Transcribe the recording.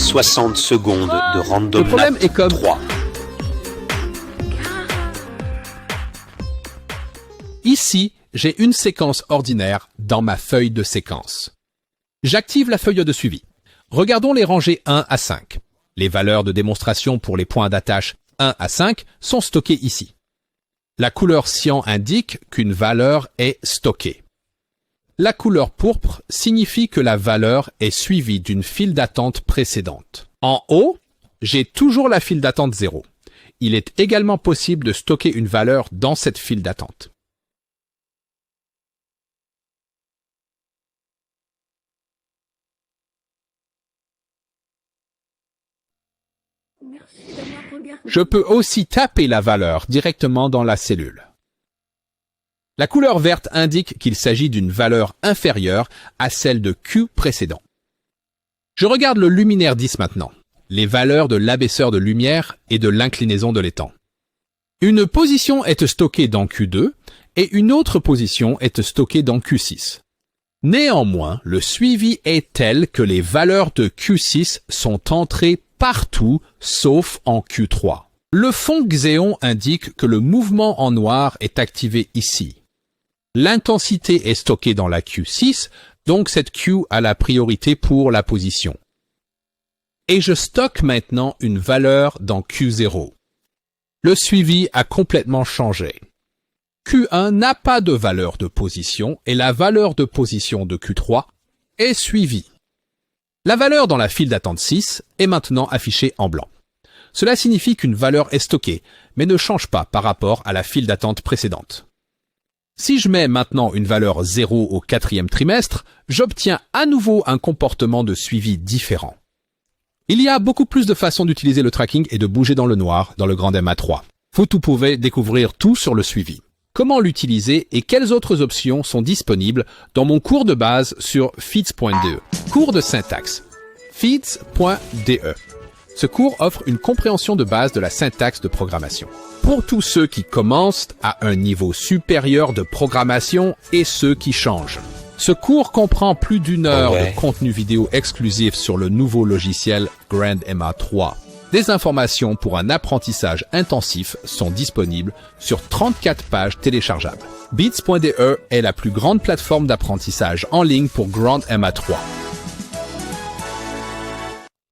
60 secondes de random Le problème math est comme 3. Ici, j'ai une séquence ordinaire dans ma feuille de séquence. J'active la feuille de suivi. Regardons les rangées 1 à 5. Les valeurs de démonstration pour les points d'attache 1 à 5 sont stockées ici. La couleur cyan indique qu'une valeur est stockée. La couleur pourpre signifie que la valeur est suivie d'une file d'attente précédente. En haut, j'ai toujours la file d'attente 0. Il est également possible de stocker une valeur dans cette file d'attente. Je peux aussi taper la valeur directement dans la cellule. La couleur verte indique qu'il s'agit d'une valeur inférieure à celle de Q précédent. Je regarde le luminaire 10 maintenant, les valeurs de l'abaisseur de lumière et de l'inclinaison de l'étang. Une position est stockée dans Q2 et une autre position est stockée dans Q6. Néanmoins, le suivi est tel que les valeurs de Q6 sont entrées partout sauf en Q3. Le fond Xeon indique que le mouvement en noir est activé ici. L'intensité est stockée dans la Q6, donc cette Q a la priorité pour la position. Et je stocke maintenant une valeur dans Q0. Le suivi a complètement changé. Q1 n'a pas de valeur de position et la valeur de position de Q3 est suivie. La valeur dans la file d'attente 6 est maintenant affichée en blanc. Cela signifie qu'une valeur est stockée, mais ne change pas par rapport à la file d'attente précédente. Si je mets maintenant une valeur 0 au 4e trimestre, j'obtiens à nouveau un comportement de suivi différent. Il y a beaucoup plus de façons d'utiliser le tracking et de bouger dans le noir dans le Grand MA3. Vous pouvez découvrir tout sur le suivi. Comment l'utiliser et quelles autres options sont disponibles dans mon cours de base sur feeds.de. Cours de syntaxe. feeds.de. Ce cours offre une compréhension de base de la syntaxe de programmation. Pour tous ceux qui commencent à un niveau supérieur de programmation et ceux qui changent. Ce cours comprend plus d'1 heure de contenu vidéo exclusif sur le nouveau logiciel Grand MA3. Des informations pour un apprentissage intensif sont disponibles sur 34 pages téléchargeables. Beats.de est la plus grande plateforme d'apprentissage en ligne pour Grand MA3.